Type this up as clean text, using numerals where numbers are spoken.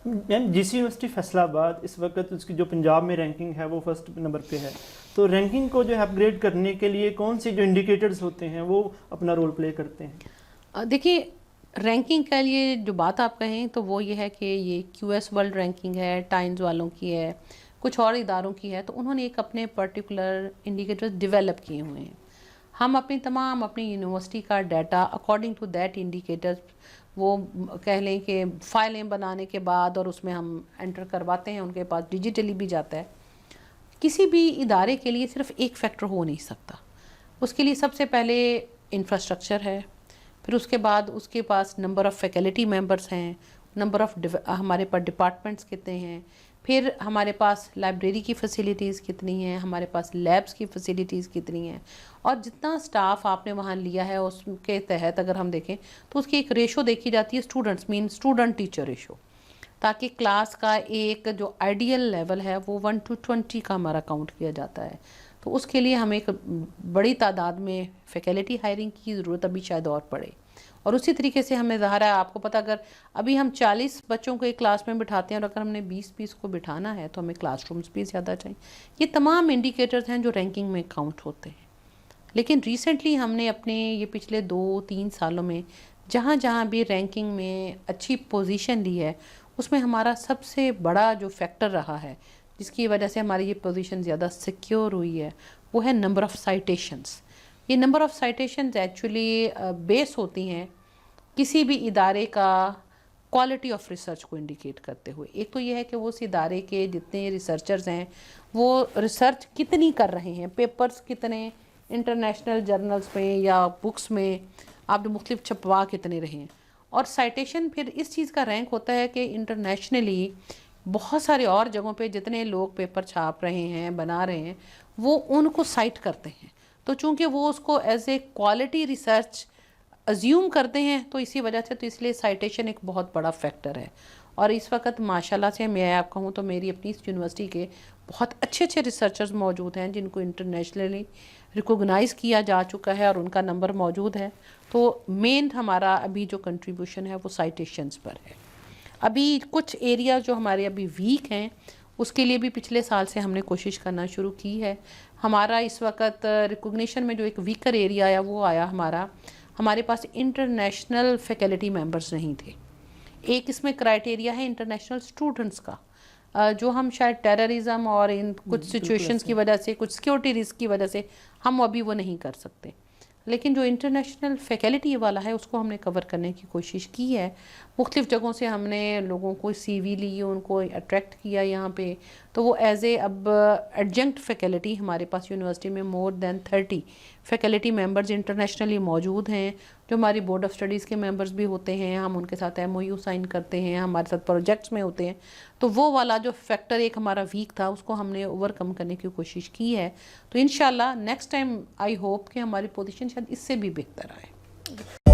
Ma'am GC university Faisalabad इस वक्त उसकी जो पंजाब में रैंकिंग है वो फर्स्ट नंबर पे है। तो रैंकिंग को जो है अपग्रेड करने के लिए कौन से जो इंडिकेटर्स होते हैं वो अपना रोल प्ले करते हैं? देखिए, रैंकिंग के लिए जो बात आप कहें तो वो ये है कि ये क्यूएस वर्ल्ड रैंकिंग है, टाइम्स वालों की है, कुछ और इदारों की है, तो उन्होंने एक अपने पर्टिकुलर इंडिकेटर्स डेवलप किए हुए हैं। हम अपनी यूनिवर्सिटी का data according to that indicators, वो कह लें कि फाइलें बनाने के बाद और उसमें हम एंटर करवाते हैं, उनके पास डिजिटली भी जाता है। किसी भी इदारे के लिए सिर्फ एक फैक्टर हो नहीं सकता। उसके लिए सबसे पहले इंफ्रास्ट्रक्चर है, फिर उसके बाद उसके पास नंबर ऑफ़ फैकल्टी मेंबर्स हैं, नंबर ऑफ़ हमारे पास डिपार्टमेंट्स कितने हैं, फिर हमारे पास लाइब्रेरी की फ़ैसिलिटीज़ कितनी हैं, हमारे पास लैब्स की फ़ैसिलिटीज़ कितनी हैं, और जितना स्टाफ आपने वहाँ लिया है उसके तहत अगर हम देखें तो उसकी एक रेशो देखी जाती है, students mean student teacher ratio, ताकि क्लास का एक जो आइडियल लेवल है वो 1 to 20 का हमारा काउंट किया जाता है। तो उसके लिए हमें एक बड़ी तादाद में फैकल्टी हायरिंग की ज़रूरत अभी शायद और पड़े। और उसी तरीके से हमें ज़ाहिर है, आपको पता, अगर अभी हम 40 बच्चों को एक क्लास में बिठाते हैं और अगर हमने 20-20 को बिठाना है तो हमें क्लासरूम्स भी ज़्यादा चाहिए। ये तमाम इंडिकेटर्स हैं जो रैंकिंग में काउंट होते हैं। लेकिन रिसेंटली हमने अपने ये पिछले 2-3 सालों में जहाँ जहाँ भी रैंकिंग में अच्छी पोजीशन ली है, उसमें हमारा सबसे बड़ा जो फैक्टर रहा है जिसकी वजह से हमारी ये पोजीशन ज़्यादा सिक्योर हुई है, वो है नंबर ऑफ़ साइटेशंस। ये number of citations actually base होती हैं किसी भी इदारे का क्वालिटी ऑफ रिसर्च को इंडिकेट करते हुए। एक तो ये है कि वो उस इदारे के जितने रिसर्चर्स हैं वो रिसर्च कितनी कर रहे हैं, पेपर्स कितने इंटरनेशनल जर्नल्स में या बुक्स में आपने मुख्तलिफ छपवा कितने रहे हैं। और साइटेशन फिर इस चीज़ का रैंक होता है कि इंटरनेशनली बहुत सारे और जगहों पे जितने लोग पेपर छाप रहे हैं, बना रहे हैं, वो उनको साइट करते हैं। तो चूंकि वो उसको as a quality research assume करते हैं, तो इसी वजह से तो इसलिए साइटेशन एक बहुत बड़ा फैक्टर है। और इस वक्त माशाल्लाह से मैं आप कहूँ तो मेरी अपनी इस यूनिवर्सिटी के बहुत अच्छे अच्छे रिसर्चर्स मौजूद हैं जिनको इंटरनेशनली रिकॉग्नाइज़ किया जा चुका है और उनका नंबर मौजूद है। तो मेन हमारा अभी जो कंट्रीब्यूशन है वो साइटेशंस पर है। अभी कुछ एरिया जो हमारे अभी वीक हैं उसके लिए भी पिछले साल से हमने कोशिश करना शुरू की है। हमारा इस वक्त रिकॉग्निशन में जो एक वीकर एरिया आया वो आया हमारे पास इंटरनेशनल फैकल्टी मेंबर्स नहीं थे। एक इसमें क्राइटेरिया है इंटरनेशनल स्टूडेंट्स का, जो हम शायद टेररिज्म और इन कुछ सिचुएशंस की वजह से, कुछ सिक्योरिटी रिस्क की वजह से हम अभी वो नहीं कर सकते। लेकिन जो इंटरनेशनल फैकल्टी वाला है उसको हमने कवर करने की कोशिश की है। मुख्तलिफ़ जगहों से हमने लोगों को CV ली, उनको अट्रैक्ट किया यहाँ पे, तो वो एज ए अब एडजंक्ट फैकल्टी हमारे पास यूनिवर्सिटी में more than 30 faculty members internationally मौजूद हैं, जो हमारी बोर्ड ऑफ़ स्टडीज़ के मेंबर्स भी होते हैं। हम उनके साथ MOU साइन करते हैं, हमारे साथ प्रोजेक्ट्स में होते हैं। तो वो वाला जो फैक्टर एक हमारा वीक था उसको हमने ओवरकम करने की कोशिश की है। तो इंशाल्लाह नेक्स्ट टाइम आई होप कि हमारी पोजीशन शायद इससे भी बेहतर आए।